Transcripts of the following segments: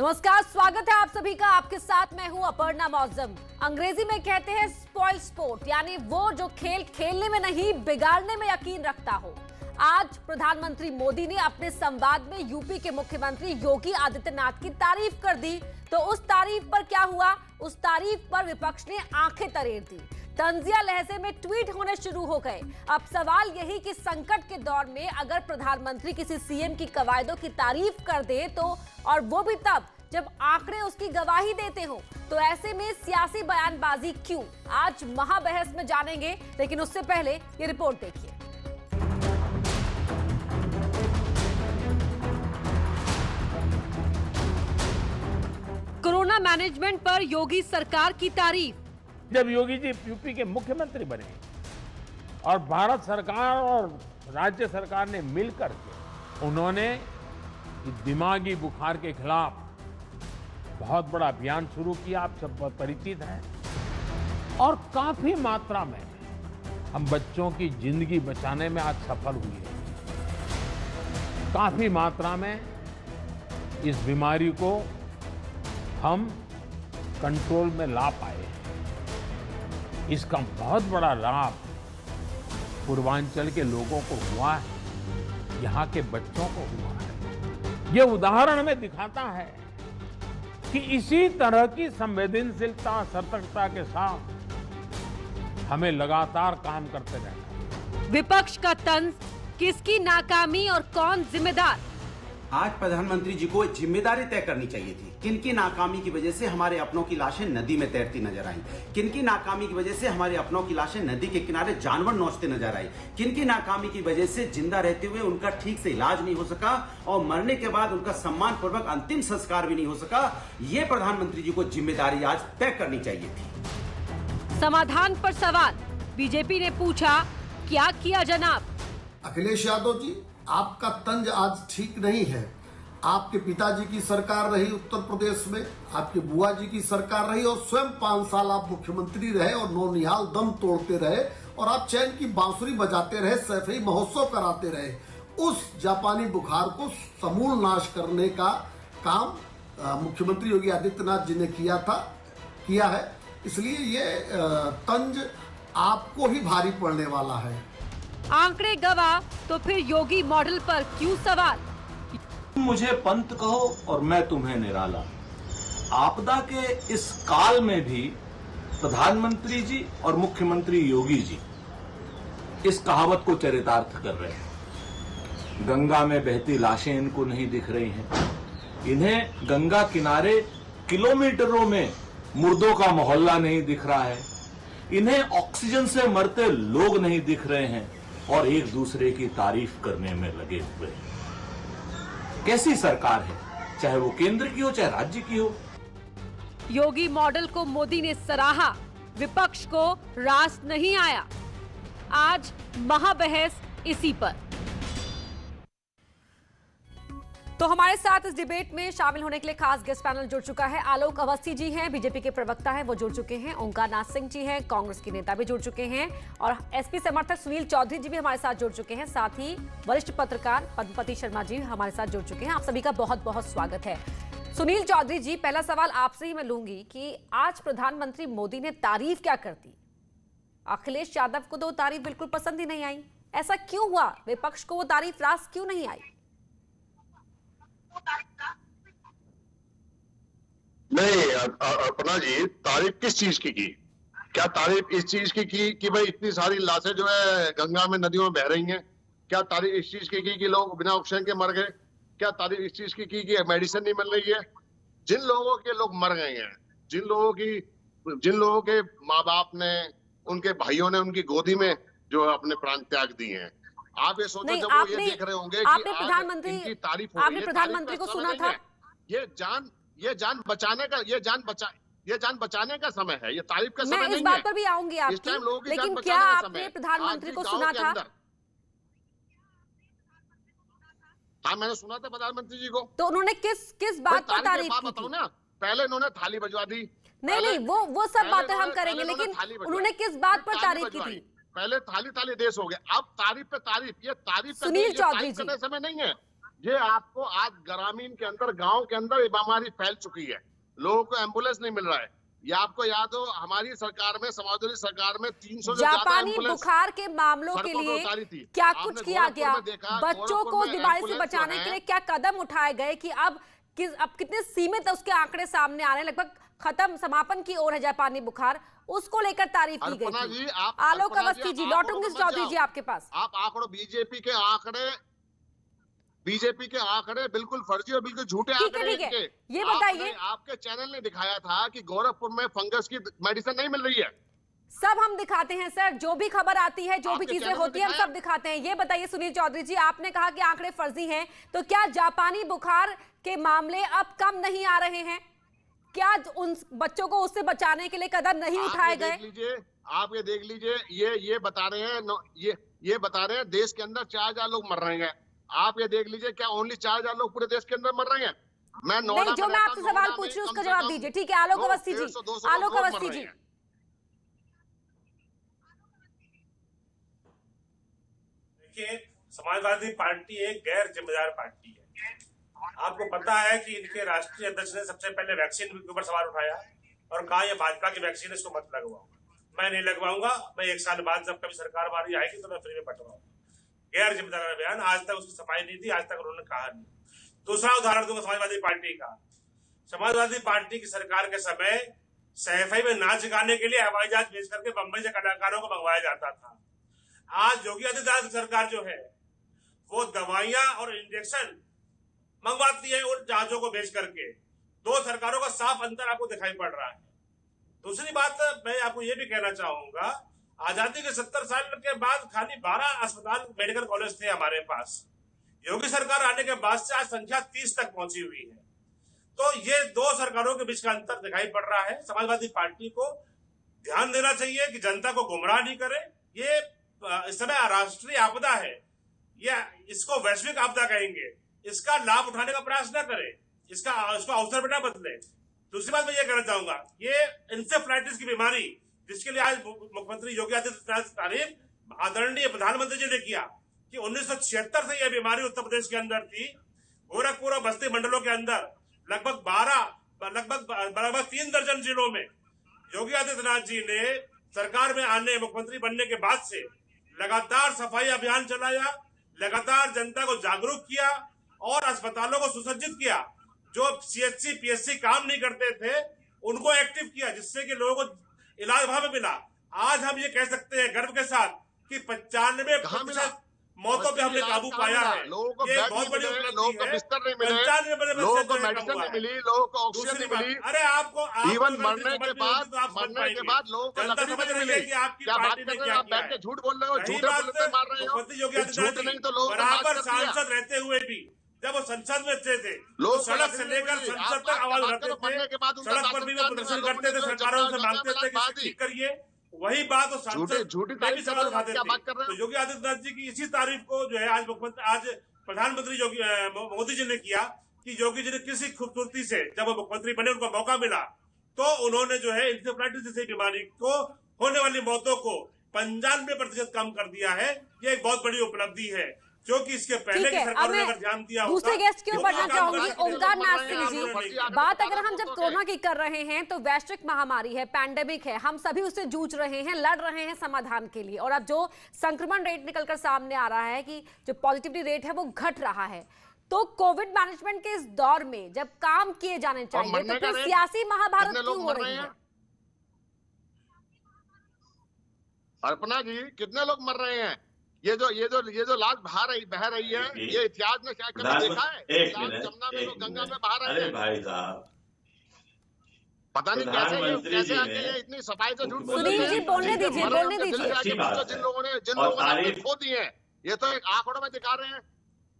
नमस्कार, स्वागत है आप सभी का। आपके साथ मैं हूं अपर्णा मौजम। अंग्रेजी में कहते हैं स्पॉइल स्पोर्ट, यानी वो जो खेल खेलने में नहीं बिगाड़ने में यकीन रखता हो। आज प्रधानमंत्री मोदी ने अपने संवाद में यूपी के मुख्यमंत्री योगी आदित्यनाथ की तारीफ कर दी। तो उस तारीफ पर क्या हुआ? उस तारीफ पर विपक्ष ने आंखें तरेर दी। तंजिया लहजे में ट्वीट होने शुरू हो गए। अब सवाल यही कि संकट के दौर में अगर प्रधानमंत्री किसी सीएम की कवायदों की तारीफ कर दे तो, और वो भी तब जब आंकड़े उसकी गवाही देते हो, तो ऐसे में सियासी बयानबाजी क्यों? आज महाबहस में जानेंगे, लेकिन उससे पहले ये रिपोर्ट देखिए। कोरोना मैनेजमेंट पर योगी सरकार की तारीफ। जब योगी जी यूपी के मुख्यमंत्री बने और भारत सरकार और राज्य सरकार ने मिलकर के उन्होंने दिमागी बुखार के खिलाफ बहुत बड़ा अभियान शुरू किया, आप सब बहुत परिचित हैं, और काफी मात्रा में हम बच्चों की जिंदगी बचाने में आज सफल हुए हैं। काफी मात्रा में इस बीमारी को हम कंट्रोल में ला पाए हैं। इसका बहुत बड़ा लाभ पूर्वांचल के लोगों को हुआ है, यहाँ के बच्चों को हुआ है। ये उदाहरण में दिखाता है कि इसी तरह की संवेदनशीलता, सतर्कता के साथ हमें लगातार काम करते रहना है। विपक्ष का तंज, किसकी नाकामी और कौन जिम्मेदार? आज प्रधानमंत्री जी को जिम्मेदारी तय करनी चाहिए थी। किनकी नाकामी की वजह से हमारे अपनों की लाशें नदी में तैरती नजर आई, किनकी नाकामी की वजह से हमारे अपनों की लाशें नदी के किनारे जानवर नोचते नजर आई, किनकी नाकामी की वजह से जिंदा रहते हुए उनका ठीक से इलाज नहीं हो सका और मरने के बाद उनका सम्मान पूर्वक अंतिम संस्कार भी नहीं हो सका। ये प्रधानमंत्री जी को जिम्मेदारी आज तय करनी चाहिए थी। समाधान पर सवाल, बीजेपी ने पूछा, क्या किया जनाब? अखिलेश यादव जी, आपका तंज आज ठीक नहीं है। आपके पिताजी की सरकार रही उत्तर प्रदेश में, आपके बुआ जी की सरकार रही और स्वयं 5 साल आप मुख्यमंत्री रहे और नौनिहाल दम तोड़ते रहे और आप चैन की बांसुरी बजाते रहे, सैफई महोत्सव कराते रहे। उस जापानी बुखार को समूल नाश करने का काम मुख्यमंत्री योगी आदित्यनाथ जी ने किया है। इसलिए ये तंज आपको ही भारी पड़ने वाला है। आंकड़े गवाह तो फिर योगी मॉडल पर क्यों सवाल? मुझे पंत कहो और मैं तुम्हें निराला। आपदा के इस काल में भी प्रधानमंत्री जी और मुख्यमंत्री योगी जी इस कहावत को चरितार्थ कर रहे हैं। गंगा में बहती लाशें इनको नहीं दिख रही हैं। इन्हें गंगा किनारे किलोमीटरों में मुर्दों का मोहल्ला नहीं दिख रहा है। इन्हें ऑक्सीजन से मरते लोग नहीं दिख रहे हैं और एक दूसरे की तारीफ करने में लगे हुए हैं। कैसी सरकार है, चाहे वो केंद्र की हो चाहे राज्य की हो। योगी मॉडल को मोदी ने सराहा, विपक्ष को रास नहीं आया। आज महाबहस इसी पर। तो हमारे साथ इस डिबेट में शामिल होने के लिए खास गेस्ट पैनल जुड़ चुका है। आलोक अवस्थी जी हैं, बीजेपी के प्रवक्ता हैं, वो जुड़ चुके हैं। ओंकार नाथ सिंह जी हैं, कांग्रेस के नेता भी जुड़ चुके हैं। और एसपी समर्थक सुनील चौधरी जी भी हमारे साथ जुड़ चुके हैं। साथ ही वरिष्ठ पत्रकार पद्मपति शर्मा जी हमारे साथ जुड़ चुके हैं। आप सभी का बहुत बहुत स्वागत है। सुनील चौधरी जी, पहला सवाल आपसे ही मैं लूंगी कि आज प्रधानमंत्री मोदी ने तारीफ क्या कर दी? अखिलेश यादव को तो तारीफ बिल्कुल पसंद ही नहीं आई। ऐसा क्यों हुआ? विपक्ष को वो तारीफ रास क्यों नहीं आई? नहीं अपना जी, तारीफ किस चीज की? क्या तारीफ इस चीज की कि भाई इतनी सारी लाशें जो है गंगा में नदियों में बह रही हैं? क्या तारीफ इस चीज की कि लोग बिना ऑक्सीजन के मर गए? क्या तारीफ इस चीज की कि मेडिसिन नहीं मिल रही है? जिन लोगों के लोग मर गए हैं, जिन लोगों के माँ बाप ने, उनके भाइयों ने उनकी गोदी में जो अपने प्राण त्याग दिए हैं, आप ये सोचो जब वो ये देख रहे होंगे कि आपने प्रधानमंत्री इनकी तारीफ हो रही है, आपने प्रधानमंत्री को सुना था? ये जान बचाने का समय है, ये तारीफ का समय नहीं है। मैं इस बात पर भी आऊंगी आपकी, लेकिन क्या आपने प्रधानमंत्री को सुना था? हाँ, मैंने सुना था प्रधानमंत्री जी को। तो उन्होंने किस बात पर तारीफ की थी? ना, पहले उन्होंने थाली बजवा दी। नहीं, वो सब बातें हम करेंगे, लेकिन उन्होंने किस बात पर तारीफ की थी? पहले थाली देश हो गया, अब तारीफ पे तारीफ। ये तारीफ सुनील चौधरी जी, समय नहीं है। ये आपको आज ग्रामीण के अंदर, गांव के अंदर ये बीमारी फैल चुकी है, लोगों को एम्बुलेंस नहीं मिल रहा है। ये आपको याद हो, हमारी सरकार में, समाजवादी सरकार में 300 से ज्यादा जापानी एम्बुलेंस बुखार के मामलों के सड़कों पे लिए उतारी थी। क्या आपने कुछ किया गया, गोरखपुर में देखा, बच्चों को गोरखपुर में बीमारी से एम्बुलेंस बचाने जो के है, लिए क्या कदम उठाए गए कि अब कितने सीमित उसके आंकड़े सामने आ रहे हैं, लगभग खत्म समापन की ओर है जापानी बुखार, उसको लेकर तारीफ की गई अल्पना थी। जी, आप आलोक अल्पना अवस्थी जी, जी, आप लौटूंगी आंकड़ों में चौधरी मत जी जाओ। आपके पास। आप आंकड़ों, बीजेपी के आंकड़े बिल्कुल फर्जी और बिल्कुल झूठे ठीक है, आंकड़े ठीक है। इनके। ये बताइए, आपके चैनल ने दिखाया था कि गोरखपुर में फंगस की मेडिसिन नहीं मिल रही है। सब हम दिखाते हैं सर, जो भी खबर आती है, जो भी आपके चीजें चैनल में होती है, हम दिखाया? सब दिखाते हैं। ये बताइए सुनील चौधरी जी, आपने कहा कि आंकड़े फर्जी हैं, तो क्या जापानी बुखार के मामले अब कम नहीं आ रहे हैं? क्या उन बच्चों को उससे बचाने के लिए कदम नहीं उठाए गए? आप ये देख लीजिए, ये बता रहे हैं, ये बता रहे हैं देश के अंदर 4000 लोग मर रहे हैं। आप ये देख लीजिए, क्या ओनली 4000 लोग पूरे देश के अंदर मर रहे हैं? मैं नहीं, जो मैं आपसे सवाल पूछ रही हूँ उसका जवाब दीजिए। ठीक है, आलोक अवस्थी जी, आलोक अवस्थी जी। देखिए, समाजवादी पार्टी एक गैर जिम्मेदार पार्टी है। आपको पता है कि इनके राष्ट्रीय अध्यक्ष ने सबसे पहले वैक्सीन के ऊपर सवाल उठाया और कहा ये भाजपा की वैक्सीन है, इसको मत लगवाओ। मैं नहीं लगवाऊंगा, मैं 1 साल बाद जब कभी सरकार हमारी आएगी तो मैं फ्री में बंटवाऊंगा। गैर जिम्मेदार बयान, आज तक उसकी सफाई नहीं दी, आज तक उन्होंने कहा नहीं। दूसरा उदाहरण दूंगा समाजवादी पार्टी का। समाजवादी पार्टी की सरकार के समय सैफई में नाच गाने के लिए हवाई जहाज भेज करके बंबई से कलाकारों को मंगवाया जाता था। आज योगी आदित्यनाथ सरकार जो है वो दवाइयां और इंजेक्शन मंगवाती है उन जहाजों को भेज करके। दो सरकारों का साफ अंतर आपको दिखाई पड़ रहा है। दूसरी बात, मैं आपको ये भी कहना चाहूंगा, आजादी के 70 साल के बाद खाली 12 अस्पताल, मेडिकल कॉलेज थे हमारे पास। योगी सरकार आने के बाद से आज संख्या 30 तक पहुंची हुई है। तो ये दो सरकारों के बीच का अंतर दिखाई पड़ रहा है। समाजवादी पार्टी को ध्यान देना चाहिए कि जनता को गुमराह नहीं करे। ये इस समय राष्ट्रीय आपदा है, ये इसको वैश्विक आपदा कहेंगे, इसका लाभ उठाने का प्रयास न करे, इसको अवसर पर न बदले। दूसरी बात मैं ये कहना चाहूंगा, ये इंसेफ्लाइटिस की बीमारी जिसके लिए आज मुख्यमंत्री योगी आदित्यनाथ तारीफ आदरणीय प्रधानमंत्री जी ने किया कि 1976 से यह बीमारी उत्तर प्रदेश के अंदर थी। गोरखपुर और बस्ती मंडलों के अंदर लगभग 3 दर्जन जिलों में योगी आदित्यनाथ जी ने सरकार में आने, मुख्यमंत्री बनने के बाद से लगातार सफाई अभियान चलाया, लगातार जनता को जागरूक किया और अस्पतालों को सुसज्जित किया। जो सीएचसी पीएचसी काम नहीं करते थे उनको एक्टिव किया, जिससे कि लोगों को इलाज वहां पे मिला। आज हम ये कह सकते हैं गर्व के साथ कि 95% मौतों पे हमने काबू पाया है। लोगों को ये बेड बहुत बड़ी नहीं मिले, उपलब्धि लोगों को है। बिस्तर नहीं मिले, 95% लोगों को से मेडिसिन हुआ नहीं है। मिली, लोगों को ऑक्सीजन दूसरी नहीं मिली। बात, अरे आपको इवन अगर मरने समझ के नहीं बाद होगी तो आप समझ पाएंगे। लोगों को जनता लकड़ी समझ नहीं रही मिली। है कि आपकी क्या बात पार्टी कर ने रहे क्या हैं? आप किया बैठ के है। झूठ बोल रहे हो, रही झूठे बात बोलते मार रहे हो। मुख्यमंत्री योगी झूठ आदित्यनाथ नहीं जी तो लोगों को बराबर मार कर दिया। सांसद रहते हुए भी जब वो संसद में थे लोग तो सड़क से लेकर संसद तक आवाज उठाते थे। सड़क पर भी वो प्रदर्शन करते थे, सरकारों से मांगते थे कि ठीक करिए। वही बात सांसद झूठी में भी सवाल उठाते क्या बात कर थे। रहे हो? तो योगी आदित्यनाथ जी की इसी तारीफ को जो है आज प्रधानमंत्री मोदी जी ने किया कि योगी जी ने किसी खूबसूरती से जब वो मुख्यमंत्री बने, उनको मौका मिला तो उन्होंने जो है इंसेफ्लाइटिस जैसी बीमारी को होने वाली मौतों को 95% कम कर दिया है। ये एक बहुत बड़ी उपलब्धि है, जो कि इसके पहले की सरकार ने अगर ध्यान दिया होता। दूसरे गेस्ट की ओर बढ़ना चाहूंगी, ओंकार नाथ सिंह जी। बात अगर हम जब कोरोना की कर रहे हैं तो वैश्विक महामारी है, पैंडेमिक है, हम सभी उससे जूझ रहे हैं, लड़ रहे हैं समाधान के लिए। और अब जो संक्रमण रेट निकलकर सामने आ रहा है कि जो पॉजिटिविटी रेट है वो घट रहा है, तो कोविड मैनेजमेंट के इस दौर में जब काम किए जाने चाहिए तो फिर सियासी महाभारत क्यों हो रही है? अर्पणा जी, कितने लोग मर रहे हैं? ये जो लाश बह रही है, ये इतिहास में क्या कभी देखा है? जमुना में तो गंगा में बहा रहे हैं। भाई साहब, पता नहीं कैसे आके ये इतनी सफाई से झूठ बोल रहे हैं। सुनील जी बोलने दीजिए। जिन लोगों ने खो दिए हैं, ये तो एक आंकड़ों में दिखा रहे हैं।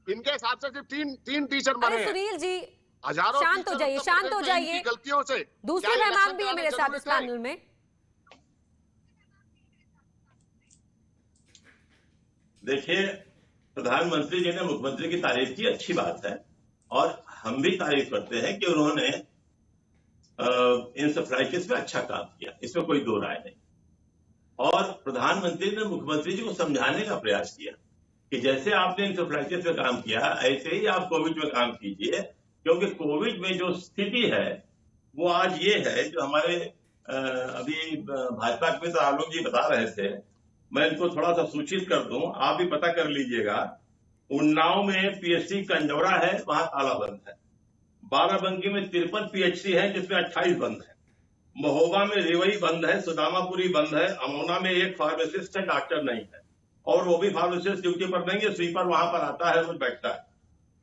इनके हिसाब से सिर्फ तीन टीचर मरे हैं। सुनील जी हजारों शांत हो जाइए। गलतियों से। दूसरे मेहमान भी है मेरे साथ इस पैनल में। देखिए, प्रधानमंत्री जी ने मुख्यमंत्री की तारीफ की, अच्छी बात है, और हम भी तारीफ करते हैं कि उन्होंने इंसेफ्लाइटिस पे अच्छा काम किया, इसमें कोई दो राय नहीं। और प्रधानमंत्री ने मुख्यमंत्री जी को समझाने का प्रयास किया कि जैसे आपने इंसेफ्लाइटिस में काम किया ऐसे ही आप कोविड में काम कीजिए, क्योंकि कोविड में जो स्थिति है वो आज ये है जो हमारे अभी भाजपा के मित्र आलोक जी बता रहे थे, मैं इनको थोड़ा सा सूचित कर दूं, आप भी पता कर लीजिएगा। उन्नाव में पीएचसी कंजौरा है, वहां तालाबंद है। बाराबंकी में 53 पीएचसी है जिसमें 28 बंद है। महोबा में रेवई बंद है, सुदामापुरी बंद है। अमोना में एक फार्मासिस्ट है, डॉक्टर नहीं है, और वो भी फार्मासिस्ट ड्यूटी पर नहीं है, स्वीपर वहां पर आता है, रोज बैठता है।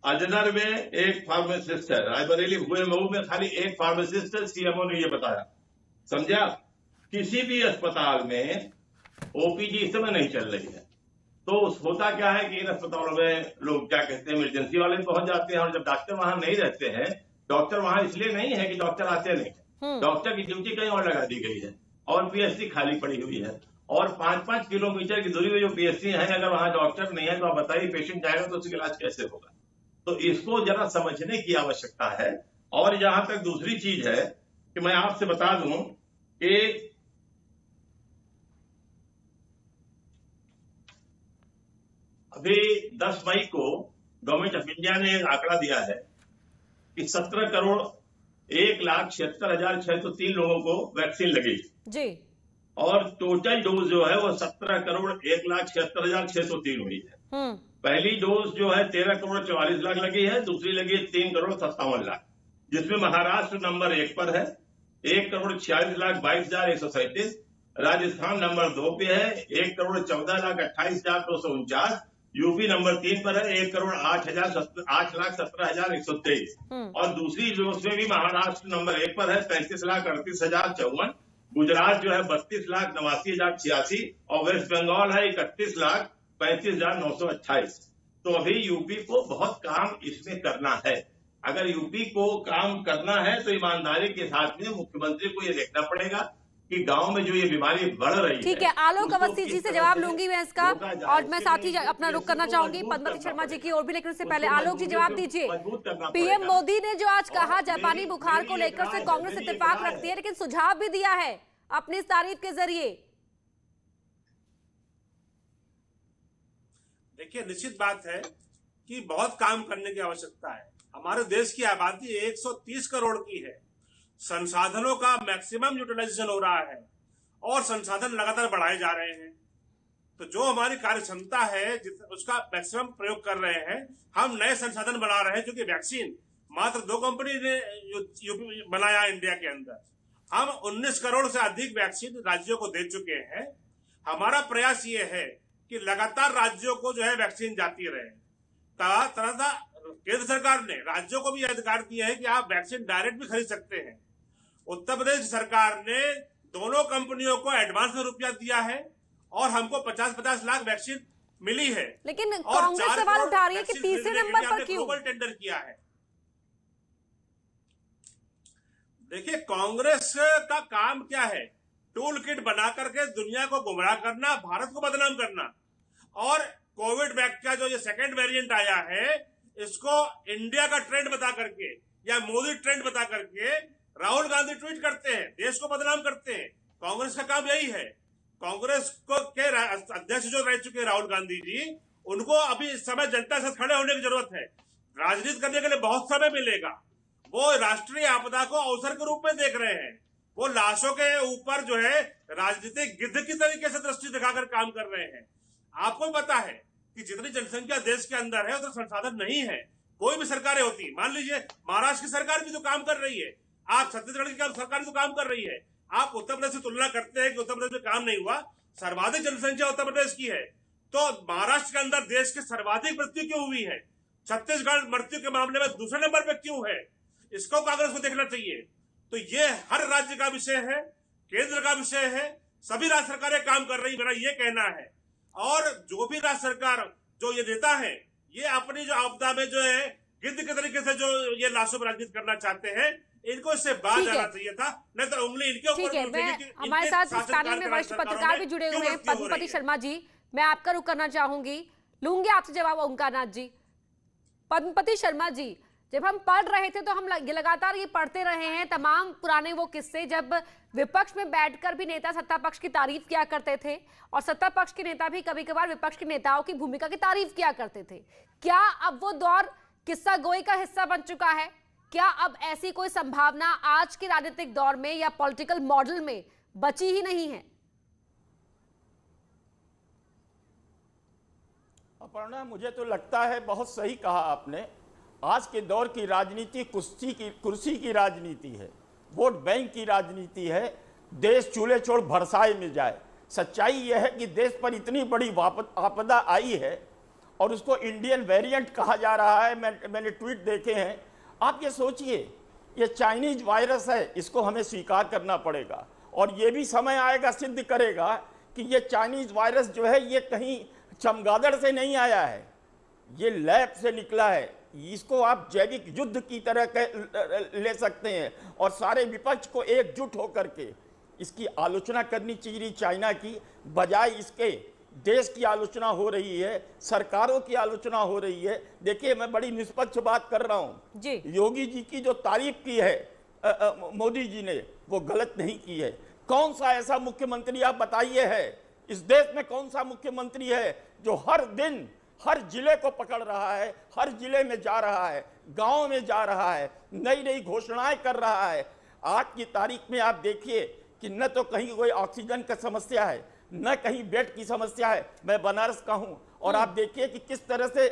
अजनर में एक फार्मासिस्ट है। रायबरेली हुए मऊ में खाली एक फार्मासिस्ट है, सीएमओ ने ये बताया। समझा? किसी भी अस्पताल में ओपीडी इस समय नहीं चल रही है। तो होता क्या है कि इन अस्पतालों में लोग क्या कहते हैं, इमरजेंसी वाले पहुंच जाते हैं, और जब डॉक्टर वहां नहीं रहते हैं, डॉक्टर वहां इसलिए नहीं है कि डॉक्टर आते नहीं है, डॉक्टर की ड्यूटी कहीं और लगा दी गई है और पीएचसी खाली पड़ी हुई है। और 5-5 किलोमीटर की दूरी में जो पीएचसी है, अगर वहां डॉक्टर नहीं है तो आप बताइए पेशेंट जाएगा तो उसका इलाज कैसे होगा? तो इसको जरा समझने की आवश्यकता है। और यहां तक दूसरी चीज है कि मैं आपसे बता दूं कि अभी 10 मई को गवर्नमेंट ऑफ इंडिया ने एक आंकड़ा दिया है कि 17 करोड़ 1,76,603 लोगों को वैक्सीन लगी जी, और टोटल डोज जो है वो 17 करोड़ 1,76,603 हुई है। पहली डोज जो है 13 करोड़ 44 लाख लगी है, दूसरी लगी है 3 करोड़ 57 लाख, जिसमें महाराष्ट्र नंबर 1 पर है 1 करोड़ 46,22,137। राजस्थान नंबर 2 पे है 1 करोड़ 14,28,249। यूपी नंबर 3 पर है 1 करोड़ 8,17,123। और दूसरी डोज में भी महाराष्ट्र नंबर 1 पर है 35,38,054। गुजरात जो है 32,89,086 और वेस्ट बंगाल है 31,35,928। तो अभी यूपी को बहुत काम इसमें करना है। अगर यूपी को काम करना है तो ईमानदारी के साथ में मुख्यमंत्री को ये देखना पड़ेगा कि गांव में जो ये बीमारी बढ़ रही है। ठीक है, आलोक अवस्थी जी से जवाब लूंगी मैं इसका, और मैं साथ ही अपना रुख करना चाहूंगी पद्मती शर्मा जी की ओर भी, लेकिन उससे पहले आलोक जी जवाब दीजिए। पीएम मोदी ने जो आज कहा जापानी बुखार को लेकर से कांग्रेस इत्तेफाक रखती है, लेकिन सुझाव भी दिया है अपनी इस तारीफ के जरिए। देखिए, निश्चित बात है कि बहुत काम करने की आवश्यकता है। हमारे देश की आबादी 130 करोड़ की है, संसाधनों का मैक्सिमम यूटिलाइजेशन हो रहा है और संसाधन लगातार बढ़ाए जा रहे हैं। तो जो हमारी कार्य क्षमता है उसका मैक्सिमम प्रयोग कर रहे हैं। हम नए संसाधन बना रहे हैं, क्योंकि वैक्सीन मात्र 2 कंपनी ने बनाया इंडिया के अंदर। हम 19 करोड़ से अधिक वैक्सीन राज्यों को दे चुके हैं। हमारा प्रयास ये है कि लगातार राज्यों को जो है वैक्सीन जाती रहे। तरह केंद्र सरकार ने राज्यों को भी अधिकार दिए हैं कि आप वैक्सीन डायरेक्ट भी खरीद सकते हैं। उत्तर प्रदेश सरकार ने दोनों कंपनियों को एडवांस में रुपया दिया है और हमको 50-50 लाख वैक्सीन मिली है। लेकिन कांग्रेस सवाल उठा रही है कि तीसरे नंबर पर क्यों ग्लोबल टेंडर किया है। देखिए, कांग्रेस का काम क्या है? टूल किट बना करके दुनिया को गुमराह करना, भारत को बदनाम करना। और कोविड वैक्सीन का जो ये सेकेंड वेरिएंट आया है, इसको इंडिया का ट्रेंड बता करके या मोदी ट्रेंड बता करके राहुल गांधी ट्वीट करते हैं, देश को बदनाम करते हैं। कांग्रेस का काम यही है। कांग्रेस को के अध्यक्ष जो रह चुके राहुल गांधी जी, उनको अभी इस समय जनता से खड़े होने की जरूरत है। राजनीति करने के लिए बहुत समय मिलेगा। वो राष्ट्रीय आपदा को अवसर के रूप में देख रहे हैं। वो लाशों के ऊपर जो है राजनीतिक गिद्ध की तरीके से दृष्टि दिखाकर काम कर रहे हैं। आपको भी पता है कि जितनी जनसंख्या देश के अंदर है उतना संसाधन नहीं है। कोई भी सरकारें होती, मान लीजिए महाराष्ट्र की सरकार भी तो काम कर रही है, आप छत्तीसगढ़ की सरकार तो काम कर रही है। आप उत्तर प्रदेश से तुलना करते हैं कि उत्तर प्रदेश में काम नहीं हुआ। सर्वाधिक जनसंख्या उत्तर प्रदेश की है, तो महाराष्ट्र के अंदर देश की सर्वाधिक मृत्यु क्यों हुई है? छत्तीसगढ़ मृत्यु के मामले में दूसरे नंबर पर क्यों है? इसको कांग्रेस को देखना चाहिए। तो ये हर राज्य का विषय है, केंद्र का विषय है। सभी राज्य सरकारें काम कर रही, मेरा ये कहना है। और जो भी राज्य सरकार जो ये देता है, ये अपनी जो आपदा में जो है गिद्ध के तरीके से जो ये लाशों पर राजनीति करना चाहते हैं, इनको इससे बाहर जाना चाहिए था, नहीं तो उंगली इनके ऊपर। हमारे साथ इस पैनल में वरिष्ठ पत्रकार भी जुड़े हुए हैं, पद्मपति शर्मा जी। मैं आपका रुख करना चाहूंगी, लूंगी आपसे जवाब ओंकारनाथ जी। पद्मपति शर्मा जी, जब हम पढ़ रहे थे तो हम लगातार ये पढ़ते रहे हैं तमाम पुराने वो किस्से, जब विपक्ष में बैठकर भी नेता सत्ता पक्ष की तारीफ किया करते थे और सत्ता पक्ष के नेता भी कभी कभार विपक्ष के नेताओं की भूमिका की तारीफ किया करते थे। क्या अब वो दौर किस्सा गोई का हिस्सा बन चुका है? क्या अब ऐसी कोई संभावना आज के राजनीतिक दौर में या पॉलिटिकल मॉडल में बची ही नहीं है? अपर्णा, मुझे तो लगता है बहुत सही कहा आपने। आज के दौर की राजनीति कुर्सी की राजनीति है, वोट बैंक की राजनीति है। देश चूल्हे छोड़ भरसाए में जाए। सच्चाई यह है कि देश पर इतनी बड़ी आपदा आई है और उसको इंडियन वेरिएंट कहा जा रहा है। मैंने ट्वीट देखे हैं। आप ये सोचिए, ये चाइनीज वायरस है, इसको हमें स्वीकार करना पड़ेगा और ये भी समय आएगा सिद्ध करेगा कि ये चाइनीज वायरस जो है ये कहीं चमगादड़ से नहीं आया है, ये लैब से निकला है। इसको आप जैविक युद्ध की तरह ले सकते हैं और सारे विपक्ष को एकजुट होकर के इसकी आलोचना करनी चाहिए चाइना की, बजाय इसके देश की आलोचना हो रही है, सरकारों की आलोचना हो रही है। देखिए, मैं बड़ी निष्पक्ष बात कर रहा हूं जी। योगी जी की जो तारीफ की है मोदी जी ने, वो गलत नहीं की है। कौन सा ऐसा मुख्यमंत्री आप बताइए है इस देश में, कौन सा मुख्यमंत्री है जो हर दिन हर जिले को पकड़ रहा है, हर जिले में जा रहा है, गांव में जा रहा है, नई नई घोषणाएं कर रहा है। आज की तारीख में आप देखिए कि न तो कहीं कोई ऑक्सीजन का समस्या है, न कहीं बेड की समस्या है। मैं बनारस का हूं और आप देखिए कि किस तरह से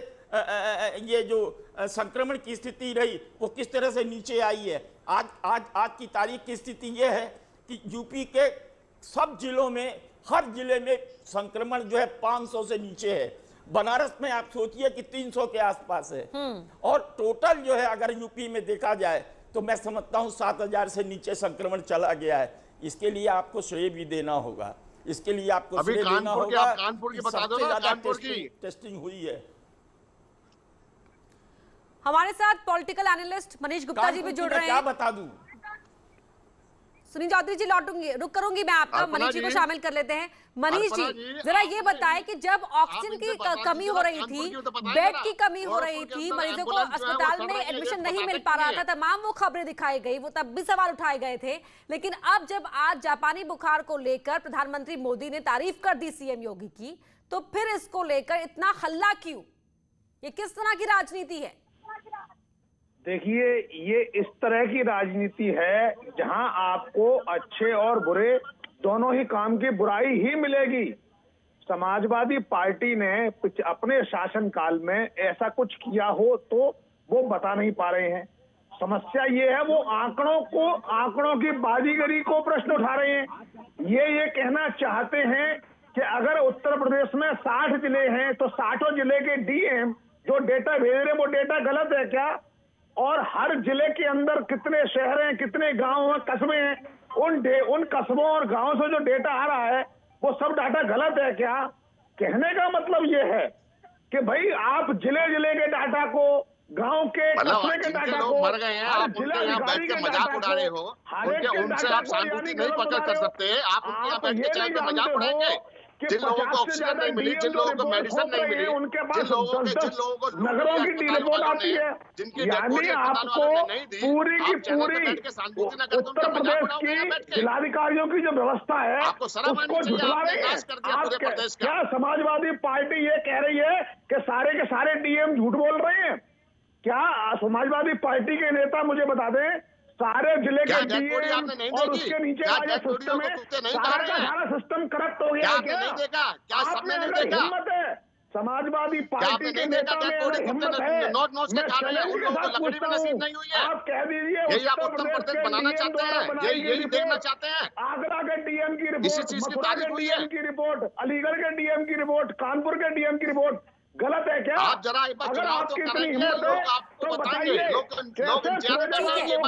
ये जो संक्रमण की स्थिति रही वो किस तरह से नीचे आई है। आज की तारीख की स्थिति ये है कि यूपी के सब जिलों में, हर जिले में संक्रमण जो है 500 से नीचे है। बनारस में आप सोचिए कि 300 के आसपास है और टोटल जो है अगर यूपी में देखा जाए तो मैं समझता हूं 7000 से नीचे संक्रमण चला गया है। इसके लिए आपको श्रेय भी देना होगा, इसके लिए आपको श्रेय देना होगा। कानपुर की बता दो ना, कानपुर की टेस्टिंग हुई है। हमारे साथ पॉलिटिकल एनालिस्ट मनीष गुप्ता जी भी जुड़ रहे हैं। क्या बता दूं? सुनील चौधरी जी लौटूंगी, रुक करूंगी मैं आपका, मनीष जी को शामिल कर लेते हैं। मनीष जी, जरा ये बताएं कि जब ऑक्सीजन की कमी हो रही थी, बेड की कमी हो रही थी, मरीजों को अस्पताल में एडमिशन नहीं मिल पा रहा था, तमाम वो खबरें दिखाई गई, वो तब भी सवाल उठाए गए थे। लेकिन अब जब आज जापानी बुखार को लेकर प्रधानमंत्री मोदी ने तारीफ कर दी सीएम योगी की, तो फिर इसको लेकर इतना हल्ला क्यों? ये किस तरह की राजनीति है? देखिए, ये इस तरह की राजनीति है जहां आपको अच्छे और बुरे दोनों ही काम की बुराई ही मिलेगी। समाजवादी पार्टी ने अपने शासनकाल में ऐसा कुछ किया हो तो वो बता नहीं पा रहे हैं। समस्या ये है, वो आंकड़ों की बाजीगरी को प्रश्न उठा रहे हैं। ये कहना चाहते हैं कि अगर उत्तर प्रदेश में 60 जिले हैं तो 60 जिले के डीएम जो डेटा भेज रहे हैं वो डेटा गलत है क्या? और हर जिले के अंदर कितने शहर हैं, कितने गांव हैं, कस्बे हैं, उन कस्बों और गांवों से जो डेटा आ रहा है वो सब डाटा गलत है क्या? कहने का मतलब ये है कि भाई आप जिले जिले के डाटा को, गांव के कस्बे के डाटा को, मर गए हैं, आप उनके यहाँ बैठ के मजाक उड़ा रहे हो, उनसे आप सहानुभूति नहीं प्रकट कर सकते। आप उनके यहाँ बैठ के चैनल पे मजाक उड़ाएंगे। जिन लोगों को ऑक्सीजन नहीं मिली, जिन लोगों को मेडिसिन नहीं मिली, जिन लोगों को नगरों की डी रिपोर्ट आती है, यानी आपको पूरी की पूरी उत्तर प्रदेश की जिलाधिकारियों की जो व्यवस्था है उसको झुठला रहे हैं। क्या समाजवादी पार्टी ये कह रही है कि सारे के सारे डीएम झूठ बोल रहे हैं? क्या समाजवादी पार्टी के नेता मुझे बता दें, सारे जिले के डीएम और उसके नीचे वाले सिस्टम में सारा सिस्टम करप्ट हो गया क्या? आपने अगर हिम्मत है, समाजवादी पार्टी के नेता में अगर हिम्मत है, मैं चैलेंज के साथ पूछता हूँ, आप कह दीजिए उत्तर प्रदेश के डीएम द्वारा बनाई गई रिपोर्ट, आगरा के डीएम की रिपोर्ट, मथुरा के डीएम की रिपोर्ट, अलीगढ़ के डीएम की रिपोर्ट, कानपुर के डीएम की रिपोर्ट गलत है क्या? आप जरा अगर आपकी इतनी हिम्मत है तो बताइए।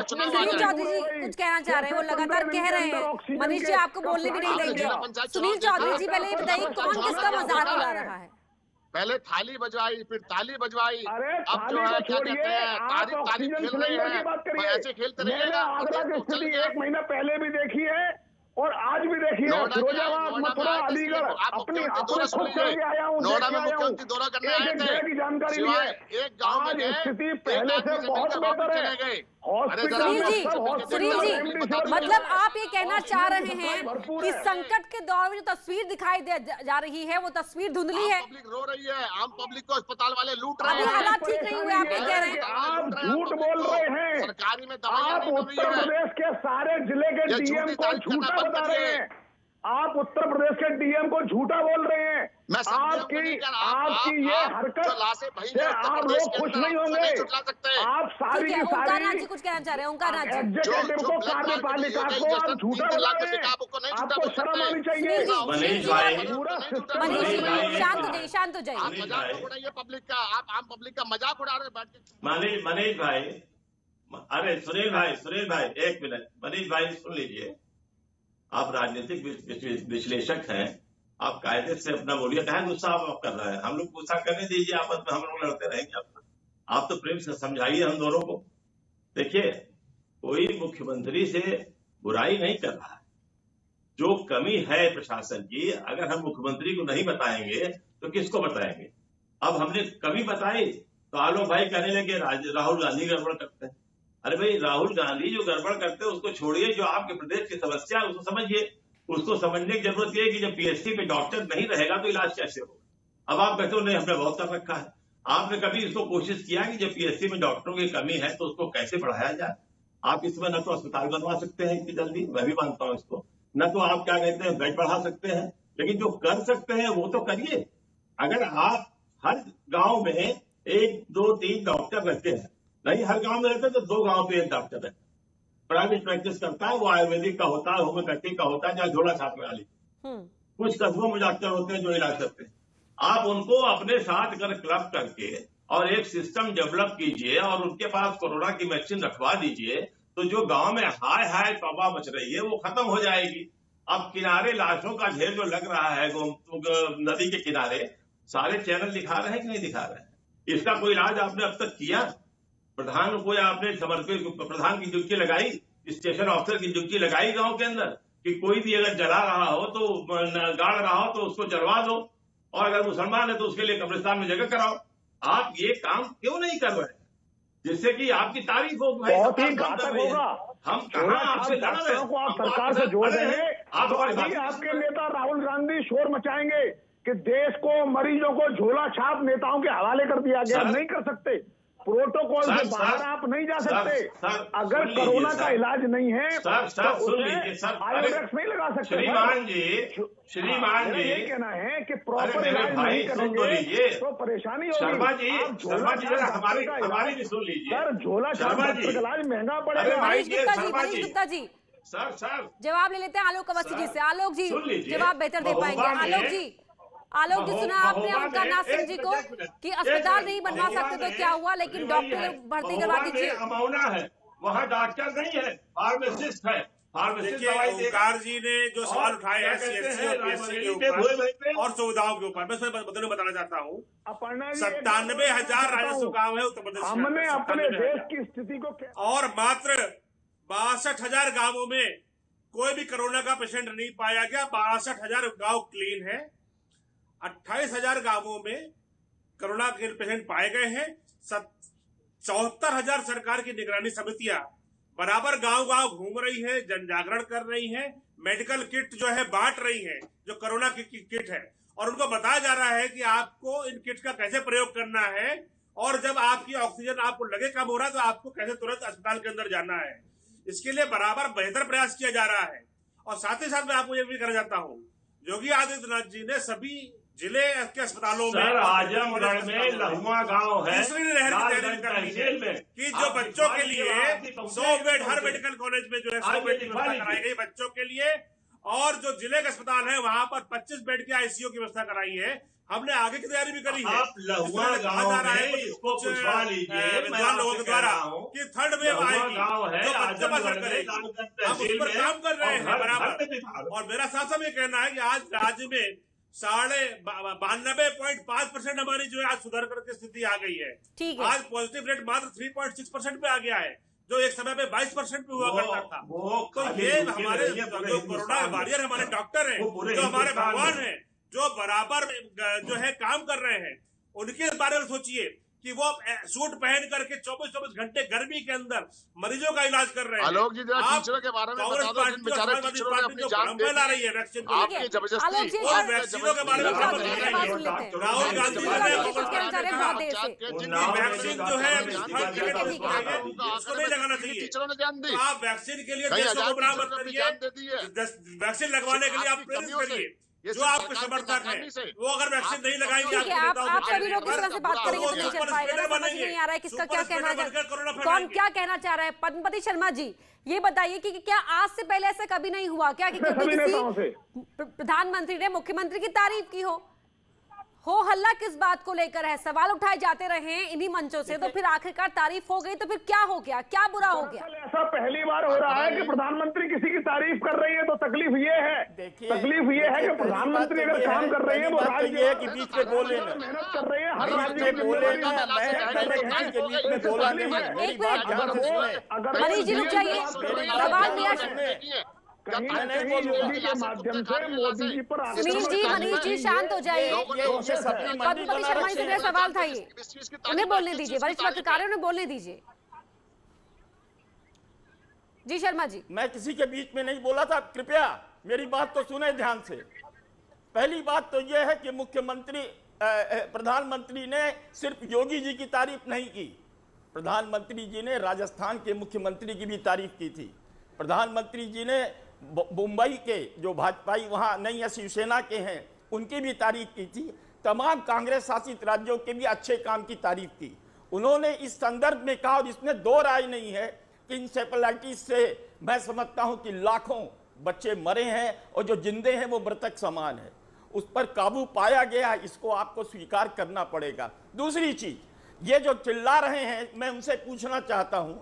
सुनील चौधरी जी कुछ कहना चाह रहे हैं, वो लगातार कह रहे हैं। मनीष जी आपको बोलने भी नहीं देंगे। सुनील चौधरी जी पहले ये बताइए, कौन किसका मजाक उड़ा रहा है? पहले थाली बजवाई, फिर ताली बजवाई, अब जो है क्या कहते हैं, तारीफ खेल रहे हैं, ऐसे खेलते रहिएगा। आगरा की स्थिति 1 महीना पहले भी देखी है और आज भी देखिए फिरोजाबाद, मथुरा, अलीगढ़ अपनी खुद से आया हूँ, नोएडा में मुख्यमंत्री दौरा करने आए थे, की जानकारी सिवाय लिए। एक गांव में आज गए, स्थिति एक पहले आदमी से से बहुत मिलकर वापस बेहतर चले है। गए। हॉस्पिटल सुनील में जी, सब हॉस्पिटल सुनील में जी, रेमडेसिविर मतलब मिल आप ये कहना चाह रहे हैं भरपूर कि है। संकट के दौर में जो तस्वीर दिखाई जा रही है वो तस्वीर धुंधली है। पब्लिक रो रही है, आम पब्लिक को अस्पताल वाले लूट रहे अभी हैं। हालात ठीक नहीं हुए, आप ये कह रहे हैं। आप झूठ बोल रहे हैं। सरकारी में दवाइयां आप नहीं मिल रही उत्तर है। प्रदेश के सारे जिले के ये डीएम झूठी को तारीफ करना झूठा बंद बता रहे करिए। हैं। आप उत्तर प्रदेश के डीएम को झूठा बोल रहे हैं। मैं आपकी ये हरकत जो लाशें भई से हैं उत्तर आप प्रदेश लोग के खुश अंदर, नहीं आप उसे होंगे। झुठला सकते। आप सारी ठीक है, की ओंकार नाथ सारी जी कुछ कहना चाह रहे हैं। ओंकार नाथ जी, एग्जीक्यूटिव को, कार्यपालिका को आप झूठा बता रहे हैं। आपको शर्म आनी चाहिए। सुनील जी, पूरा सिस्टम मनीष जी, भाई, शांत हो जाइए, शांत हो आप जाइए। मजाक उड़ाइए पब्लिक का, आप आम पब्लिक का मजाक उड़ा रहे हैं बैठ के। मनीष भाई, अरे सुनील भाई एक मिनट। मनीष भाई सुन लीजिए, आप राजनीतिक विश्लेषक हैं, आप कायदे से अपना बोलिए। कहा गुस्सा आप कर रहे हैं, हम लोग गुस्सा करने दीजिए, आपस में हम लोग लड़ते रहेंगे। आप तो प्रेम से समझाइए हम दोनों को। देखिए, कोई मुख्यमंत्री से बुराई नहीं कर रहा है। जो कमी है प्रशासन की, अगर हम मुख्यमंत्री को नहीं बताएंगे तो किसको बताएंगे? अब हमने कमी बताई तो आलोक भाई कहने लगे राहुल गांधी गड़बड़ करते हैं। अरे भाई, राहुल गांधी जो गड़बड़ करते हैं उसको छोड़िए, जो आपके प्रदेश की समस्या है उसको समझिए। उसको समझने की जरूरत यह है कि जब पीएचडी में डॉक्टर नहीं रहेगा तो इलाज कैसे होगा? अब आप कहते हो नहीं, हमने बहुत कर रखा है। आपने कभी इसको कोशिश किया कि जब पीएचडी में डॉक्टरों की कमी है तो उसको कैसे बढ़ाया जाए? आप इसमें न तो अस्पताल बनवा सकते हैं इतनी जल्दी, मैं भी मानता हूं इसको, न तो आप क्या कहते हैं बेड बढ़ा सकते हैं, लेकिन जो कर सकते हैं वो तो करिए। अगर आप हर गांव में 1, 2, 3 डॉक्टर रहते हैं, नहीं हर गांव में रहते तो 2 गांव पे 1 डॉक्टर है, प्राइवेट प्रैक्टिस करता है, वो आयुर्वेदिक का होता है, होम्योपैथिक का होता है, जहाँ झोला छापने वाली। कुछ कस्बों में डॉक्टर होते हैं जो इलाज करते हैं। आप उनको अपने साथ कर क्लब करके और एक सिस्टम डेवलप कीजिए और उनके पास कोरोना की वैक्सीन रखवा दीजिए, तो जो गांव में हाय तौबा मच रही है वो खत्म हो जाएगी। अब किनारे लाशों का ढेर जो लग रहा है नदी के किनारे, सारे चैनल दिखा रहे हैं कि नहीं दिखा रहे हैं? इसका कोई इलाज आपने अब तक किया? प्रधान को आपने समर्पित, प्रधान की ड्यूटी लगाई, स्टेशन ऑफिसर की ड्यूटी लगाई गांव के अंदर कि कोई भी अगर जला रहा हो तो गाड़ रहा हो तो उसको जलवा दो, और अगर मुसलमान है तो उसके लिए कब्रिस्तान में जगह कराओ। आप ये काम क्यों नहीं कर रहे, जिससे कि आपकी तारीफ हो? बहुत ही घातक होगा। हम कहाँ आपसे लड़ रहे हैं? को आप सरकार से जोड़ देंगे तो अभी आपके नेता राहुल गांधी शोर मचाएंगे कि देश को, मरीजों को झोला छाप नेताओं के हवाले कर दिया गया। नहीं कर सकते, प्रोटोकॉल से बाहर आप नहीं जा सकते। अगर कोरोना का इलाज नहीं है तो उसे आयोडेक्स नहीं लगा सकते। श्रीमान जी, ये कहना है कि प्रॉपर इलाज नहीं करेंगे तो परेशानी होगी। शर्मा जी हमारी भी सुन लीजिए सर, झोला छाप डॉक्टर का इलाज महंगा पड़ेगा। मनीष गुप्ता जी सर जवाब ले लेते हैं आलोक अवस्थी जी से। आलोक जी जवाब बेहतर दे पाएंगे। आलोक जी सुना आपने ओंकार नाथ सिंह जी को कि अस्पताल नहीं बनवा सकते तो क्या हुआ, लेकिन डॉक्टर भर्ती करवा दीजिए। अमौना है, वहाँ डॉक्टर नहीं है, फार्मासिस्ट है। ओंकार जी ने जो सवाल उठाए हैं सीएचसी और पीएचसी के ऊपर और सुविधाओं के ऊपर, मैं उसमें बताना चाहता हूँ 97,000 राजस्व गाँव है उत्तर प्रदेश। हमने अपने देश की स्थिति को और मात्र 62,000 गाँवों में कोई भी कोरोना का पेशेंट नहीं पाया गया। 62,000 गाँव क्लीन है। 28,000 गांवों में कोरोना के पेशेंट पाए गए हैं। 74,000 सरकार की निगरानी समितियां बराबर गांव घूम रही है, जन जागरण कर रही है, मेडिकल किट जो है बांट रही है, जो कोरोना की किट है, और उनको बताया जा रहा है कि आपको इन किट का कैसे प्रयोग करना है, और जब आपकी ऑक्सीजन आपको लगे कम हो रहा है तो आपको कैसे तुरंत अस्पताल के अंदर जाना है। इसके लिए बराबर बेहतर प्रयास किया जा रहा है। और साथ ही साथ मैं आपको ये भी कहना चाहता हूँ, योगी आदित्यनाथ जी ने सभी जिले के अस्पतालों में, आजमगढ़ में लहुआ गांव है, तीसरी लहर की तैयारी कर ली है कि जो बच्चों के लिए 100 बेड हर मेडिकल कॉलेज में जो है 100 बेड की व्यवस्था कराई गई बच्चों के लिए, और जो जिले का अस्पताल है वहां पर 25 बेड की आईसीयू की व्यवस्था कराई है। हमने आगे की तैयारी भी करी है। आप लहुआ गांव में इसको पूछवा लीजिए विद्वान लोगों के द्वारा कि थर्ड वेव आएगी तो बच्चे पर असर करेगी। हम उस पर काम कर रहे हैं बराबर। और मेरा साथ साथ ये कहना है कि आज राज्य में 92.5% हमारी जो है आज सुधार करके स्थिति आ गई है। आज पॉजिटिव रेट मात्र 3.6% पे आ गया है। जो एक समय पे 22% पे हुआ करता था। तो ये हमारे जो कोरोना वॉरियर हमारे डॉक्टर हैं, जो हमारे भगवान हैं, जो बराबर जो है काम कर रहे हैं, उनके बारे में सोचिए कि वो सूट पहन करके 24-24 घंटे गर्मी के अंदर मरीजों का इलाज कर रहे हैं। आलोक जी, जरा टीचरों के बारे में बता दो, जिन बेचारे टीचरों ने अपनी जान दे फैला रही है वैक्सीन को, आपकी जबरदस्ती और वैक्सीनों के बारे में राहुल गांधी जी ने वैक्सीन जो है उसको नहीं लगाना चाहिए। टीचरों ने जान दी। आप वैक्सीन के लिए देशों को बराबर करिए, वैक्सीन लगवाने के लिए आप प्रेरित करिए। जो आपके समर्थक हैं वो अगर वैक्सीन नहीं लगाएंगे, आप सभी लोग इस तरह से बात करेंगे तो नहीं चल पाएगा। समझ नहीं आ रहा है किसका क्या कहना कौन क्या कहना चाह रहा है। पद्मपति शर्मा जी, ये बताइए कि क्या आज से पहले ऐसा कभी नहीं हुआ क्या कि किसी प्रधानमंत्री ने मुख्यमंत्री की तारीफ की हो हल्ला किस बात को लेकर है? सवाल उठाए जाते रहे इन्हीं मंचों से, तो फिर आखिरकार तारीफ हो गई तो फिर क्या हो गया, क्या बुरा हो गया? ऐसा पहली बार हो रहा है कि प्रधानमंत्री किसी की तारीफ कर रही है, तो तकलीफ ये है, तकलीफ ये है कि प्रधानमंत्री अगर काम कर रही है वो राज्य के बीच में बोले मेहनत कर रही है, हर राज्य में बोले ना, मैंने किसी के बीच में बोला नहीं है। एक मिनट मनीष जी रुक जाइए, सवाल लिया मोदी के माध्यम से मोदी जी पर मनीष जी शांत हो जाइए। पद्मपति शर्मा जी से मेरा सवाल था, ये उन्हें बोलने दीजिए, वरिष्ठ पत्रकारों उन्हें बोलने दीजिए। जी शर्मा जी। मैं किसी के बीच में नहीं बोला था, कृपया मेरी बात तो सुने ध्यान से। पहली बात तो यह है कि प्रधानमंत्री ने सिर्फ योगी जी की तारीफ नहीं की, प्रधानमंत्री जी ने राजस्थान के मुख्यमंत्री की भी तारीफ की थी। प्रधानमंत्री जी ने मुंबई के जो भाजपाई वहां नहीं है शिवसेना के हैं उनकी भी तारीफ की थी। तमाम कांग्रेस शासित राज्यों के भी अच्छे काम की तारीफ की। उन्होंने इस संदर्भ में कहा, और इसमें दो राय नहीं है कि इंसेफेलाइटिस से मैं समझता हूं कि लाखों बच्चे मरे हैं और जो जिंदे हैं वो मृतक समान है। उस पर काबू पाया गया, इसको आपको स्वीकार करना पड़ेगा। दूसरी चीज, ये जो चिल्ला रहे हैं, मैं उनसे पूछना चाहता हूं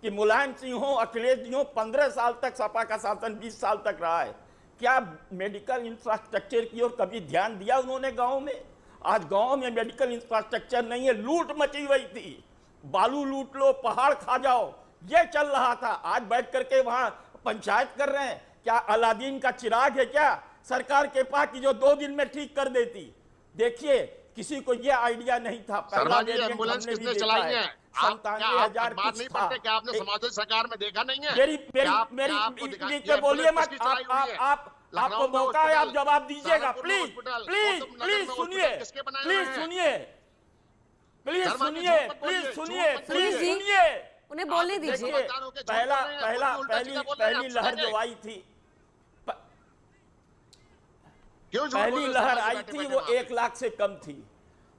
कि मुलायम सिंह हो, अखिलेश जी हो, 15 साल तक सपा का शासन 20 साल तक रहा है, क्या मेडिकल इंफ्रास्ट्रक्चर की ओर कभी ध्यान दिया उन्होंने गांव में? आज गांव में मेडिकल इंफ्रास्ट्रक्चर नहीं है, लूट मची हुई थी, बालू लूट लो, पहाड़ खा जाओ, ये चल रहा था। आज बैठ करके वहां पंचायत कर रहे हैं। क्या अलादीन का चिराग है क्या सरकार के पास कि जो 2 दिन में ठीक कर देती? देखिए, किसी को ये आइडिया नहीं था। शर्मा जी, एम्बुलेंस किसने चलाई है? 97,000 बात नहीं पड़ते क्या? आपने समाजवादी सरकार में देखा नहीं है? मेरी बोलिए मत, आपको मौका है, आप जवाब दीजिएगा। प्लीज प्लीज प्लीज सुनिए, प्लीज सुनिए, प्लीज सुनिए, प्लीज सुनिए, प्लीज सुनिए, उन्हें बोलने दीजिए। पहली लहर जो आई थी, पहली लहर आई थी वो 1 लाख से कम थी।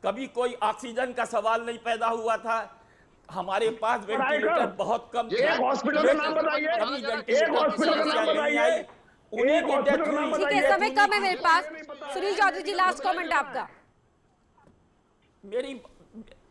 कभी कोई ऑक्सीजन का सवाल नहीं पैदा हुआ था। हमारे पास वेंटिलेटर बहुत कम थे। एक हॉस्पिटल का नाम बताइए, एक हॉस्पिटल का नाम बताइए। ठीक है, समय कम है मेरे पास। सुनील चौधरी जी, लास्ट कमेंट आपका।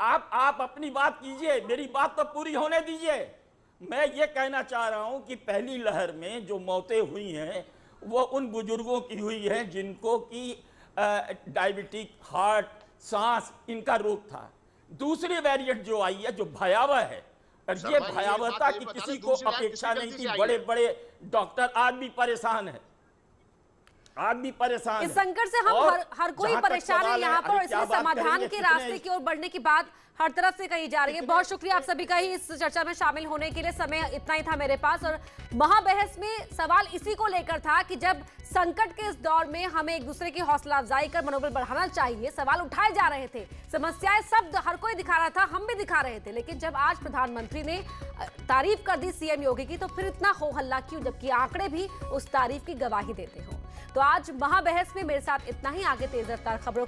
आप अपनी बात कीजिए, मेरी बात तो पूरी होने दीजिए। मैं ये कहना चाह रहा हूं कि पहली लहर में जो मौतें हुई हैं वो उन बुजुर्गों की हुई है जिनको की डायबिटिक, हार्ट, सांस, इनका रोग था। दूसरी वेरिएंट जो आई है जो भयावह है, और ये भयावहता की किसी को अपेक्षा नहीं थी। बड़े बड़े डॉक्टर आज भी परेशान है, आज भी परेशान है। इस संकट से हम हर कोई परेशान है यहाँ पर, इसलिए समाधान के रास्ते की ओर बढ़ने की बात हर तरफ से कही जा रही है। बहुत शुक्रिया आप सभी का ही इस चर्चा में शामिल होने के लिए। समय इतना ही था मेरे पास, और महाबहस में सवाल इसी को लेकर था कि जब संकट के इस दौर में हमें एक दूसरे की हौसला अफजाई कर मनोबल बढ़ाना चाहिए। सवाल उठाए जा रहे थे, समस्याएं सब हर कोई दिखा रहा था, हम भी दिखा रहे थे, लेकिन जब आज प्रधानमंत्री ने तारीफ कर दी सीएम योगी की, तो फिर इतना हो हल्ला क्यों, जबकि आंकड़े भी उस तारीफ की गवाही देते हो। तो आज महाबहस में मेरे साथ इतना ही। आगे तेज रफ्तार खबरों